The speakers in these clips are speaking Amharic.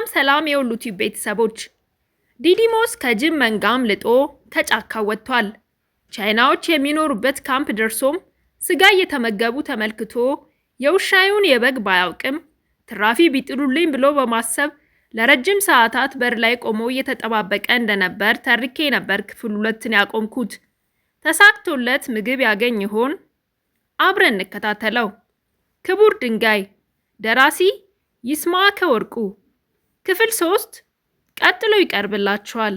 ሰላም የሁሉት ቤተሰቦች። ዲዲሞስ ከጅብ መንጋ አምልጦ ከጫካ ወጥቷል። ቻይናዎች የሚኖሩበት ካምፕ ደርሶም ስጋ እየተመገቡ ተመልክቶ የውሻዩን የበግ ባያውቅም ትራፊ ቢጥሉልኝ ብሎ በማሰብ ለረጅም ሰዓታት በር ላይ ቆሞ እየተጠባበቀ እንደነበር ተርኬ ነበር ክፍል 2ን ያቆምኩት። ተሳክቶለት ምግብ ያገኝ ይሆን? አብረን እንከታተለው። ክቡር ድንጋይ ደራሲ ይስማዕከ ወርቁ። ክፍል 3 ቀጥሎ ይቀርብላችኋል።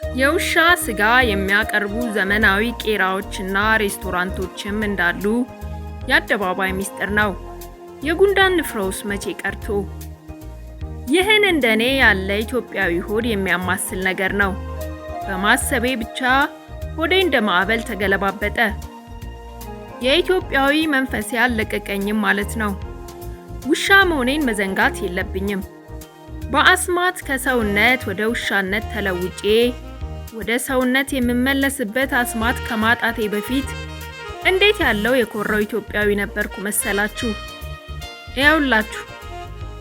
የውሻ ስጋ የሚያቀርቡ ዘመናዊ ቄራዎችና ሬስቶራንቶችም እንዳሉ የአደባባይ ሚስጥር ነው። የጉንዳን ንፍሮስ መቼ ቀርቶ! ይህን እንደኔ ያለ ኢትዮጵያዊ ሆድ የሚያማስል ነገር ነው በማሰቤ ብቻ ሆዴ እንደ ማዕበል ተገለባበጠ። የኢትዮጵያዊ መንፈስ ያለቀቀኝም ማለት ነው። ውሻ መሆኔን መዘንጋት የለብኝም። በአስማት ከሰውነት ወደ ውሻነት ተለውጬ ወደ ሰውነት የምመለስበት አስማት ከማጣቴ በፊት እንዴት ያለው የኮራው ኢትዮጵያዊ ነበርኩ መሰላችሁ? ያውላችሁ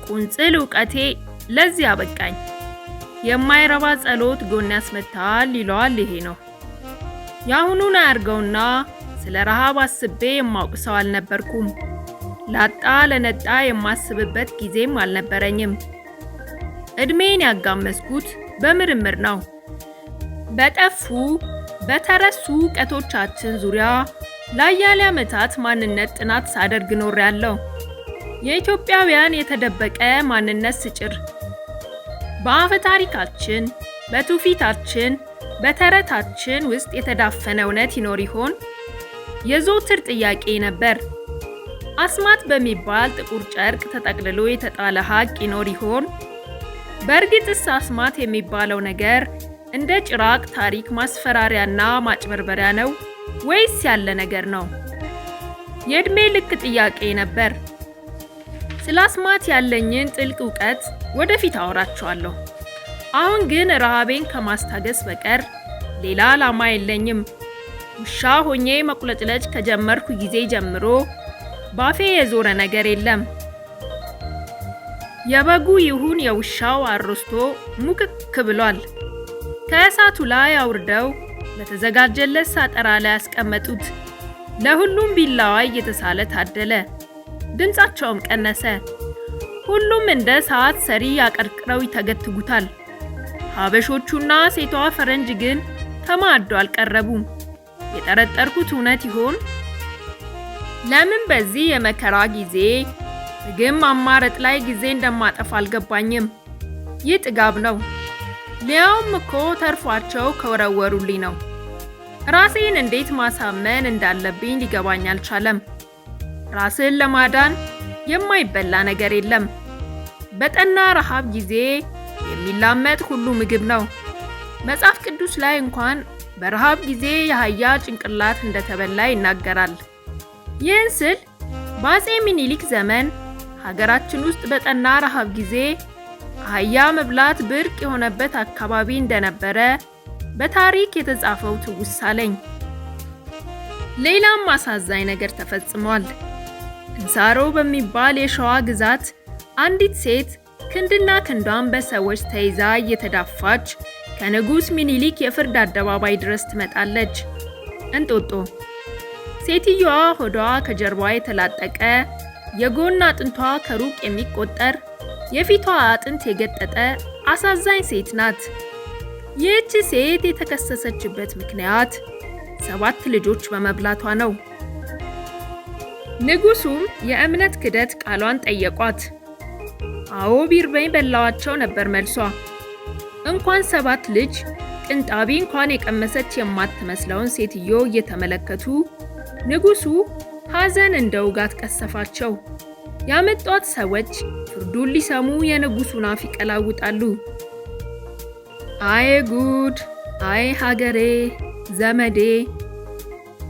ቁንጽል ዕውቀቴ ለዚህ አበቃኝ። የማይረባ ጸሎት ጎን ያስመታል ይለዋል ይሄ ነው። ያሁኑን አያርገውና ስለ ረሃብ አስቤ የማውቅ ሰው አልነበርኩም። ላጣ ለነጣ የማስብበት ጊዜም አልነበረኝም። እድሜን ያጋመስኩት በምርምር ነው። በጠፉ በተረሱ ዕውቀቶቻችን ዙሪያ ለአያሌ ዓመታት ማንነት ጥናት ሳደርግ ኖሬያለሁ። የኢትዮጵያውያን የተደበቀ ማንነት ስጭር በአፈ ታሪካችን፣ በትውፊታችን፣ በተረታችን ውስጥ የተዳፈነ እውነት ይኖር ይሆን? የዘወትር ጥያቄ ነበር። አስማት በሚባል ጥቁር ጨርቅ ተጠቅልሎ የተጣለ ሀቅ ይኖር ይሆን? በእርግጥስ አስማት የሚባለው ነገር እንደ ጭራቅ ታሪክ ማስፈራሪያና ማጭበርበሪያ ነው ወይስ ያለ ነገር ነው? የእድሜ ልክ ጥያቄ ነበር። ስለ አስማት ያለኝን ጥልቅ ዕውቀት ወደፊት አወራችኋለሁ። አሁን ግን ረሃቤን ከማስታገስ በቀር ሌላ ዓላማ የለኝም። ውሻ ሆኜ መቁለጭለጭ ከጀመርኩ ጊዜ ጀምሮ ባፌ የዞረ ነገር የለም። የበጉ ይሁን የውሻው አሮስቶ ሙክክ ብሏል። ከእሳቱ ላይ አውርደው በተዘጋጀለት ሳጠራ ላይ ያስቀመጡት። ለሁሉም ቢላዋ እየተሳለ ታደለ። ድምጻቸውም ቀነሰ። ሁሉም እንደ ሰዓት ሰሪ ያቀርቅረው ይተገትጉታል። ሀበሾቹና ሴቷ ፈረንጅ ግን ከማዕዱ አልቀረቡም። የጠረጠርኩት እውነት ይሆን? ለምን በዚህ የመከራ ጊዜ ምግብ ማማረጥ ላይ ጊዜ እንደማጠፋ አልገባኝም። ይህ ጥጋብ ነው። ሊያውም እኮ ተርፏቸው ከወረወሩልኝ ነው። ራሴን እንዴት ማሳመን እንዳለብኝ ሊገባኝ አልቻለም። ራስን ለማዳን የማይበላ ነገር የለም። በጠና ረሃብ ጊዜ የሚላመጥ ሁሉ ምግብ ነው። መጽሐፍ ቅዱስ ላይ እንኳን በረሃብ ጊዜ የአህያ ጭንቅላት እንደተበላ ይናገራል። ይህን ስል በአፄ ምኒልክ ዘመን ሀገራችን ውስጥ በጠና ረሃብ ጊዜ አህያ መብላት ብርቅ የሆነበት አካባቢ እንደነበረ በታሪክ የተጻፈው ትውስ አለኝ። ሌላም አሳዛኝ ነገር ተፈጽሟል። እንሳሮ በሚባል የሸዋ ግዛት አንዲት ሴት ክንድና ክንዷን በሰዎች ተይዛ እየተዳፋች ከንጉሥ ምኒልክ የፍርድ አደባባይ ድረስ ትመጣለች። እንጦጦ። ሴትዮዋ ሆዷ ከጀርባዋ የተላጠቀ፣ የጎን አጥንቷ ከሩቅ የሚቆጠር፣ የፊቷ አጥንት የገጠጠ አሳዛኝ ሴት ናት። ይህች ሴት የተከሰሰችበት ምክንያት 7 ልጆች በመብላቷ ነው። ንጉሡም የእምነት ክደት ቃሏን ጠየቋት። አዎ ቢርበኝ በላዋቸው ነበር መልሷ። እንኳን 7 ልጅ ቅንጣቢ እንኳን የቀመሰች የማትመስለውን ሴትዮ እየተመለከቱ ንጉሡ ሐዘን እንደ ውጋት ቀሰፋቸው። ያመጧት ሰዎች ፍርዱን ሊሰሙ የንጉሡን አፍ ይቀላውጣሉ። አይ ጉድ! አይ ሀገሬ ዘመዴ!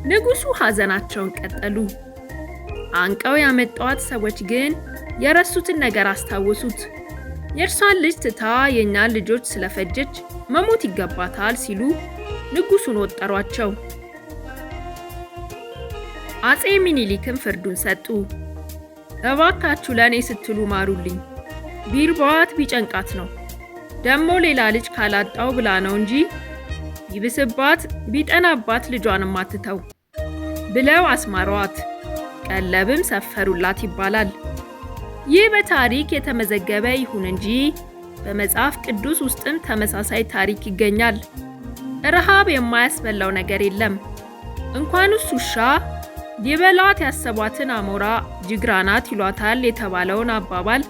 ንጉሡ ሐዘናቸውን ቀጠሉ። አንቀው ያመጧት ሰዎች ግን የረሱትን ነገር አስታወሱት። የእርሷን ልጅ ትታ የእኛን ልጆች ስለፈጀች መሞት ይገባታል ሲሉ ንጉሡን ወጠሯቸው። አፄ ምኒልክም ፍርዱን ሰጡ። እባካችሁ ለእኔ ስትሉ ማሩልኝ፣ ቢርባት ቢጨንቃት ነው። ደሞ ሌላ ልጅ ካላጣው ብላ ነው እንጂ ቢብስባት ቢጠናባት ልጇንም አትተው ብለው አስማሯት። ቀለብም ሰፈሩላት ይባላል። ይህ በታሪክ የተመዘገበ ይሁን እንጂ በመጽሐፍ ቅዱስ ውስጥም ተመሳሳይ ታሪክ ይገኛል። ረሃብ የማያስበላው ነገር የለም። እንኳንስ ውሻ ሊበላት ያሰቧትን አሞራ ጅግራ ናት ይሏታል የተባለውን አባባል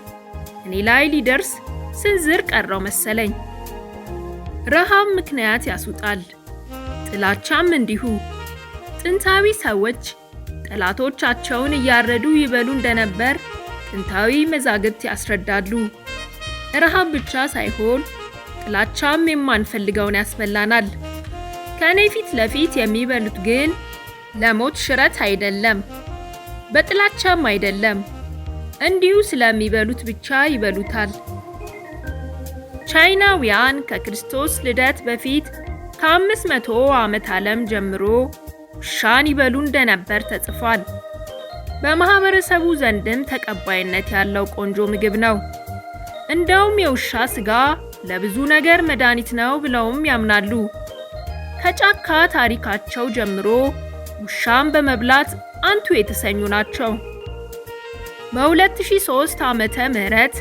እኔ ላይ ሊደርስ ስንዝር ቀረው መሰለኝ። ረሃብ ምክንያት ያስውጣል፣ ጥላቻም እንዲሁ። ጥንታዊ ሰዎች ጠላቶቻቸውን እያረዱ ይበሉ እንደነበር ጥንታዊ መዛግብት ያስረዳሉ። ረሃብ ብቻ ሳይሆን ጥላቻም የማንፈልገውን ያስበላናል። ከኔ ፊት ለፊት የሚበሉት ግን ለሞት ሽረት አይደለም፣ በጥላቻም አይደለም፣ እንዲሁ ስለሚበሉት ብቻ ይበሉታል። ቻይናውያን ከክርስቶስ ልደት በፊት ከ500 ዓመት ዓለም ጀምሮ ውሻን ይበሉ እንደነበር ተጽፏል። በማህበረሰቡ ዘንድም ተቀባይነት ያለው ቆንጆ ምግብ ነው። እንደውም የውሻ ስጋ ለብዙ ነገር መድኃኒት ነው ብለውም ያምናሉ። ከጫካ ታሪካቸው ጀምሮ ውሻን በመብላት አንቱ የተሰኙ ናቸው። በ2003 ዓመተ ምህረት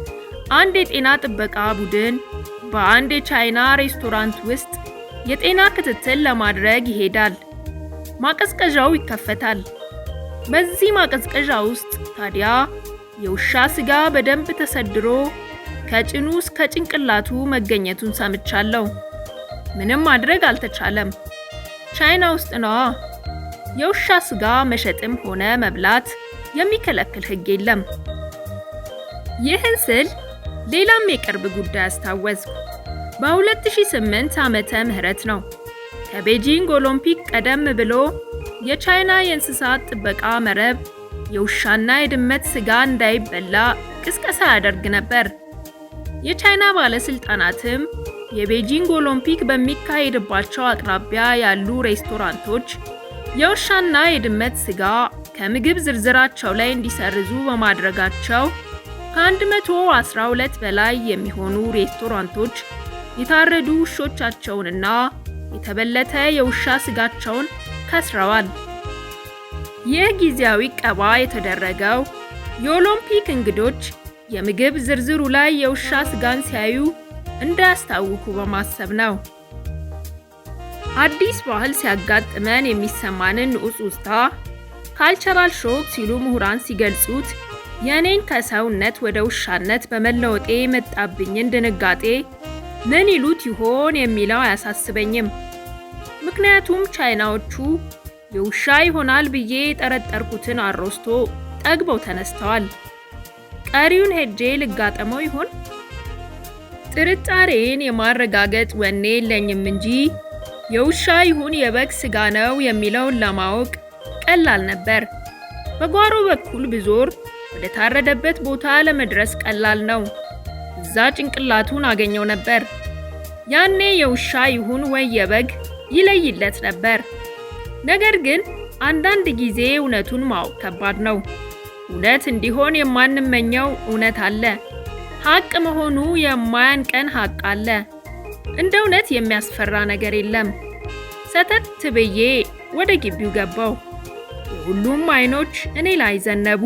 አንድ የጤና ጥበቃ ቡድን በአንድ የቻይና ሬስቶራንት ውስጥ የጤና ክትትል ለማድረግ ይሄዳል። ማቀዝቀዣው ይከፈታል። በዚህ ማቀዝቀዣ ውስጥ ታዲያ የውሻ ስጋ በደንብ ተሰድሮ ከጭኑ እስከ ጭንቅላቱ መገኘቱን ሰምቻለሁ። ምንም ማድረግ አልተቻለም። ቻይና ውስጥ ነዋ። የውሻ ስጋ መሸጥም ሆነ መብላት የሚከለክል ሕግ የለም። ይህን ስል ሌላም የቅርብ ጉዳይ አስታወስኩ። በ2008 ዓመተ ምህረት ነው። ከቤጂንግ ኦሎምፒክ ቀደም ብሎ የቻይና የእንስሳት ጥበቃ መረብ የውሻና የድመት ስጋ እንዳይበላ ቅስቀሳ ያደርግ ነበር። የቻይና ባለስልጣናትም የቤጂንግ ኦሎምፒክ በሚካሄድባቸው አቅራቢያ ያሉ ሬስቶራንቶች የውሻና የድመት ስጋ ከምግብ ዝርዝራቸው ላይ እንዲሰርዙ በማድረጋቸው ከ112 በላይ የሚሆኑ ሬስቶራንቶች የታረዱ ውሾቻቸውንና የተበለተ የውሻ ስጋቸውን ከስረዋል። ይህ ጊዜያዊ ቀባ የተደረገው የኦሎምፒክ እንግዶች የምግብ ዝርዝሩ ላይ የውሻ ስጋን ሲያዩ እንዳያስታውኩ በማሰብ ነው። አዲስ ባህል ሲያጋጥመን የሚሰማንን ንዑጽውጽታ ካልቸራል ሾክ ሲሉ ምሁራን ሲገልጹት የኔን ከሰውነት ወደ ውሻነት በመለወጤ የመጣብኝን ድንጋጤ ምን ይሉት ይሆን የሚለው አያሳስበኝም። ምክንያቱም ቻይናዎቹ የውሻ ይሆናል ብዬ የጠረጠርኩትን አሮስቶ ጠግበው ተነስተዋል። ቀሪውን ሄጄ ልጋጠመው ይሆን? ጥርጣሬን የማረጋገጥ ወኔ የለኝም እንጂ የውሻ ይሁን የበግ ስጋ ነው የሚለውን ለማወቅ ቀላል ነበር። በጓሮ በኩል ብዞር ወደ ታረደበት ቦታ ለመድረስ ቀላል ነው። እዛ ጭንቅላቱን አገኘው ነበር። ያኔ የውሻ ይሁን ወይ የበግ ይለይለት ነበር። ነገር ግን አንዳንድ ጊዜ እውነቱን ማወቅ ከባድ ነው። እውነት እንዲሆን የማንመኘው እውነት አለ። ሐቅ መሆኑ የማያንቀን ሐቅ አለ። እንደ እውነት የሚያስፈራ ነገር የለም። ሰተት ብዬ ወደ ግቢው ገባው። የሁሉም አይኖች እኔ ላይ ዘነቡ።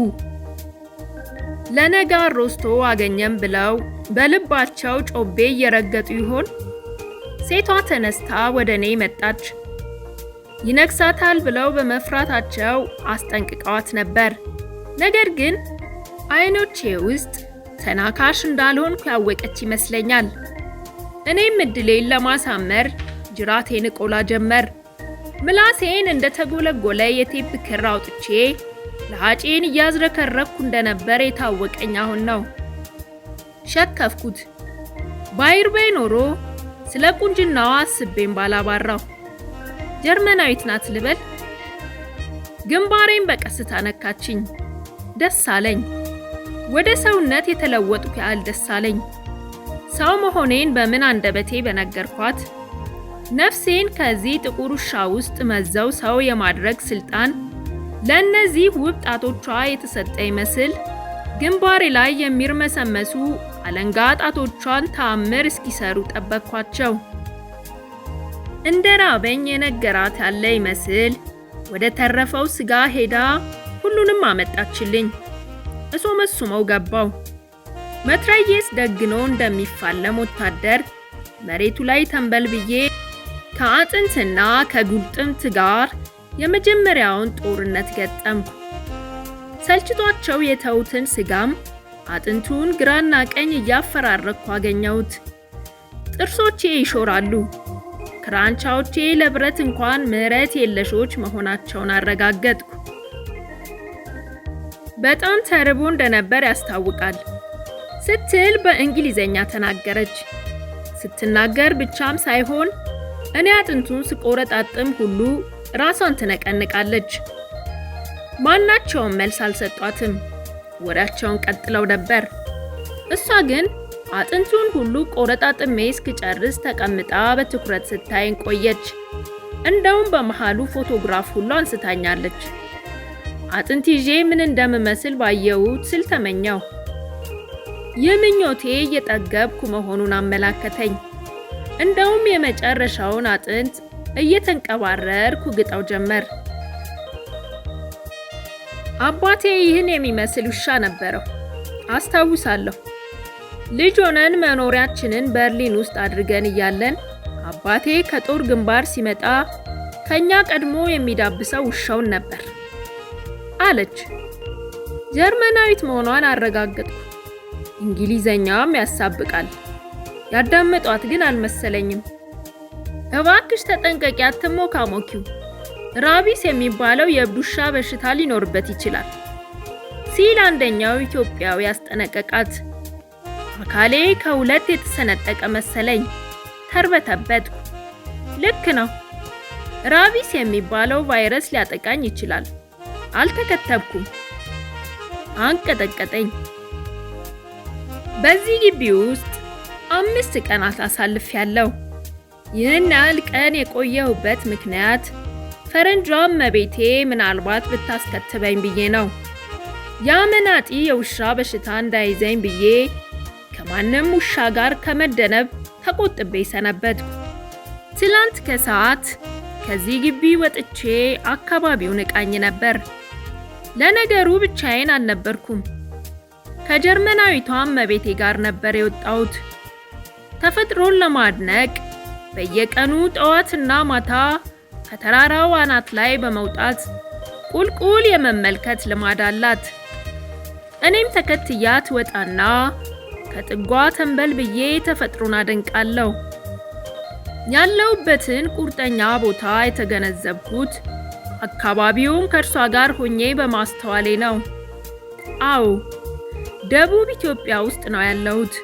ለነጋ አሮስቶ አገኘም ብለው በልባቸው ጮቤ እየረገጡ ይሆን? ሴቷ ተነስታ ወደ እኔ መጣች። ይነክሳታል ብለው በመፍራታቸው አስጠንቅቀዋት ነበር። ነገር ግን አይኖቼ ውስጥ ተናካሽ እንዳልሆንኩ ያወቀች ይመስለኛል። እኔም እድሌን ለማሳመር ጅራቴን ቆላ ጀመር። ምላሴን እንደተጎለጎለ የቴፕ ክር አውጥቼ ለሃጬን እያዝረከረኩ እንደነበር የታወቀኝ አሁን ነው። ሸከፍኩት። ባይርበይ ኖሮ ስለ ቁንጅናዋ አስቤም ባላባራው። ጀርመናዊት ናት ልበል? ግንባሬን በቀስታ ነካችኝ። ደስ አለኝ። ወደ ሰውነት የተለወጥኩ ያህል ደስ አለኝ። ሰው መሆኔን በምን አንደበቴ በነገርኳት። ነፍሴን ከዚህ ጥቁር ውሻ ውስጥ መዘው ሰው የማድረግ ስልጣን ለእነዚህ ውብ ጣቶቿ የተሰጠ ይመስል ግንባሬ ላይ የሚርመሰመሱ አለንጋ ጣቶቿን ተአምር እስኪሰሩ ጠበቅኳቸው። እንደ ራበኝ የነገራት ያለ ይመስል ወደ ተረፈው ስጋ ሄዳ ሁሉንም አመጣችልኝ። እሶመስመው ገባው። መትረየስ ደግኖ እንደሚፋለም ወታደር መሬቱ ላይ ተንበልብዬ ከአጥንትና ከጉልጥምት ጋር የመጀመሪያውን ጦርነት ገጠምኩ። ሰልችቷቸው የተውትን ስጋም አጥንቱን ግራና ቀኝ እያፈራረኩ አገኘሁት። ጥርሶቼ ይሾራሉ። ክራንቻዎቼ ለብረት እንኳን ምሕረት የለሾች መሆናቸውን አረጋገጥኩ። በጣም ተርቦ እንደነበር ያስታውቃል ስትል በእንግሊዘኛ ተናገረች። ስትናገር ብቻም ሳይሆን እኔ አጥንቱን ስቆረጣጥም ሁሉ ራሷን ትነቀንቃለች። ማናቸውም መልስ አልሰጧትም። ወሬያቸውን ቀጥለው ነበር። እሷ ግን አጥንቱን ሁሉ ቆረጣጥሜ እስክጨርስ ተቀምጣ በትኩረት ስታይን ቆየች። እንደውም በመሃሉ ፎቶግራፍ ሁሉ አንስታኛለች። አጥንት ይዤ ምን እንደምመስል ባየሁት ስል ተመኘው። የምኞቴ እየጠገብኩ መሆኑን አመላከተኝ። እንደውም የመጨረሻውን አጥንት እየተንቀባረርኩ ግጠው ጀመር። አባቴ ይህን የሚመስል ውሻ ነበረው አስታውሳለሁ። ልጅ ሆነን መኖሪያችንን በርሊን ውስጥ አድርገን እያለን አባቴ ከጦር ግንባር ሲመጣ ከኛ ቀድሞ የሚዳብሰው ውሻውን ነበር አለች። ጀርመናዊት መሆኗን አረጋገጥኩ። እንግሊዘኛም ያሳብቃል። ያዳመጧት ግን አልመሰለኝም። እባክሽ ተጠንቀቂ፣ አትሞካሞኪው። ራቢስ የሚባለው የእብድ ውሻ በሽታ ሊኖርበት ይችላል ሲል አንደኛው ኢትዮጵያዊ ያስጠነቀቃት። አካሌ ከሁለት የተሰነጠቀ መሰለኝ። ተርበተበትኩ። ልክ ነው። ራቢስ የሚባለው ቫይረስ ሊያጠቃኝ ይችላል። አልተከተብኩም። አንቀጠቀጠኝ። በዚህ ግቢ ውስጥ 5 ቀናት አሳልፌያለሁ። ይህን ያህል ቀን የቆየሁበት ምክንያት ፈረንጇም መቤቴ ምናልባት ብታስከትበኝ ብዬ ነው። ያመናጢ የውሻ በሽታ እንዳይዘኝ ብዬ ከማንም ውሻ ጋር ከመደነብ ተቆጥቤ ሰነበትኩ። ትላንት ከሰዓት ከዚህ ግቢ ወጥቼ አካባቢውን እቃኝ ነበር። ለነገሩ ብቻዬን አልነበርኩም። ከጀርመናዊቷም መቤቴ ጋር ነበር የወጣሁት። ተፈጥሮን ለማድነቅ በየቀኑ ጠዋትና ማታ ከተራራው አናት ላይ በመውጣት ቁልቁል የመመልከት ልማድ አላት። እኔም ተከትያት ወጣና ከጥጓ ተንበልብዬ ተፈጥሮን አደንቃለሁ። ያለሁበትን ቁርጠኛ ቦታ የተገነዘብኩት አካባቢውን ከእርሷ ጋር ሆኜ በማስተዋሌ ነው። አዎ፣ ደቡብ ኢትዮጵያ ውስጥ ነው ያለሁት፣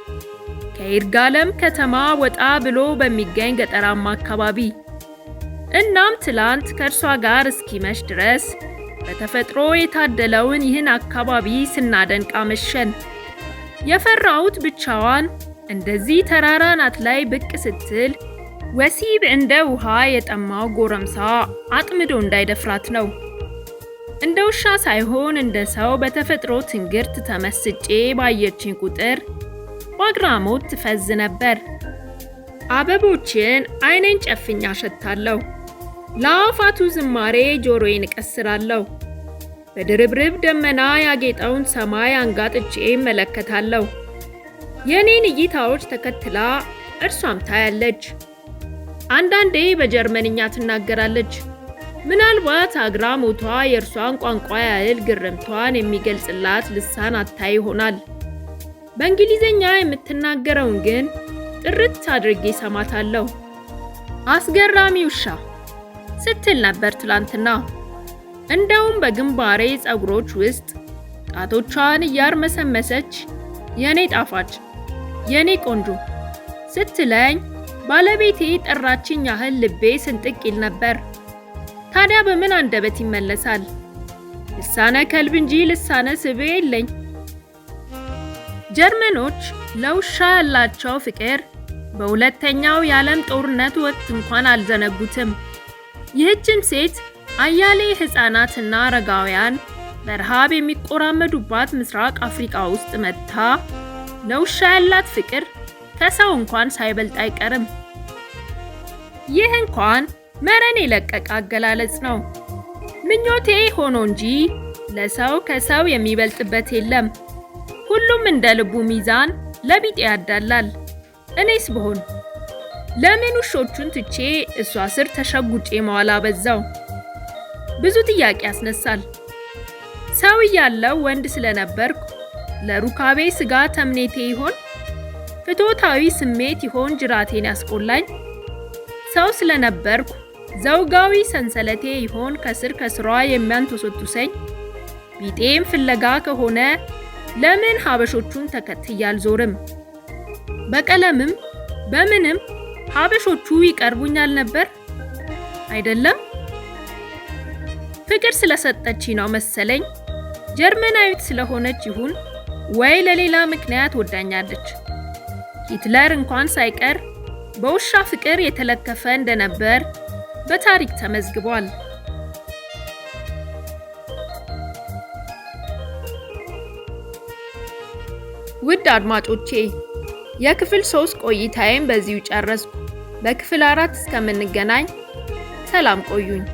ከይርጋለም ከተማ ወጣ ብሎ በሚገኝ ገጠራማ አካባቢ። እናም ትላንት ከእርሷ ጋር እስኪመሽ ድረስ በተፈጥሮ የታደለውን ይህን አካባቢ ስናደንቅ አመሸን። የፈራሁት ብቻዋን እንደዚህ ተራራ ናት ላይ ብቅ ስትል ወሲብ እንደ ውሃ የጠማው ጎረምሳ አጥምዶ እንዳይደፍራት ነው። እንደ ውሻ ሳይሆን እንደ ሰው በተፈጥሮ ትንግርት ተመስጬ ባየችኝ ቁጥር በአግራሞት ትፈዝ ነበር። አበቦችን አይኔን ጨፍኛ አሸታለሁ። ለአዕዋፋቱ ዝማሬ ጆሮዬን እቀስራለሁ። በድርብርብ ደመና ያጌጠውን ሰማይ አንጋጥጬ እመለከታለሁ። የኔን እይታዎች ተከትላ እርሷም ታያለች። አንዳንዴ በጀርመንኛ ትናገራለች። ምናልባት አግራሞቷ የእርሷን ቋንቋ ያህል ግርምቷን የሚገልጽላት ልሳን አታይ ይሆናል። በእንግሊዘኛ የምትናገረውን ግን ጥርት አድርጌ ሰማታለሁ። አስገራሚ ውሻ ስትል ነበር ትላንትና። እንደውም በግንባሬ ፀጉሮች ውስጥ ጣቶቿን እያርመሰመሰች የኔ ጣፋጭ፣ የኔ ቆንጆ ስትለኝ ባለቤቴ ጠራችኝ ያህል ልቤ ስንጥቅ ይል ነበር። ታዲያ በምን አንደበት ይመለሳል? ልሳነ ከልብ እንጂ ልሳነ ስብ የለኝ። ጀርመኖች ለውሻ ያላቸው ፍቅር በሁለተኛው የዓለም ጦርነት ወቅት እንኳን አልዘነጉትም። ይህችን ሴት አያሌ ሕፃናትና አረጋውያን በረሃብ የሚቆራመዱባት ምስራቅ አፍሪካ ውስጥ መጥታ ለውሻ ያላት ፍቅር ከሰው እንኳን ሳይበልጥ አይቀርም። ይህ እንኳን መረን የለቀቀ አገላለጽ ነው። ምኞቴ ሆኖ እንጂ ለሰው ከሰው የሚበልጥበት የለም። ሁሉም እንደ ልቡ ሚዛን ለቢጤ ያዳላል። እኔስ ብሆን ለምን ውሾቹን ትቼ እሷ ስር ተሸጉጬ መዋል አበዛው? ብዙ ጥያቄ ያስነሳል። ሰው እያለው ወንድ ስለነበርኩ ለሩካቤ ስጋ ተምኔቴ ይሆን? ፍቶታዊ ስሜት ይሆን ጅራቴን ያስቆላኝ? ሰው ስለነበርኩ ዘውጋዊ ሰንሰለቴ ይሆን ከስር ከስሯ የሚያንተሰቱሰኝ? ቢጤም ፍለጋ ከሆነ ለምን ሀበሾቹን ተከትዬ አልዞርም? በቀለምም በምንም ሀበሾቹ ይቀርቡኛል ነበር አይደለም? ፍቅር ስለሰጠችኝ ነው መሰለኝ። ጀርመናዊት ስለሆነች ይሁን ወይ ለሌላ ምክንያት ወዳኛለች። ሂትለር እንኳን ሳይቀር በውሻ ፍቅር የተለከፈ እንደነበር በታሪክ ተመዝግቧል። ውድ አድማጮቼ የክፍል 3 ቆይታዬን በዚሁ ጨረስኩ። በክፍል 4 እስከምንገናኝ ሰላም ቆዩኝ።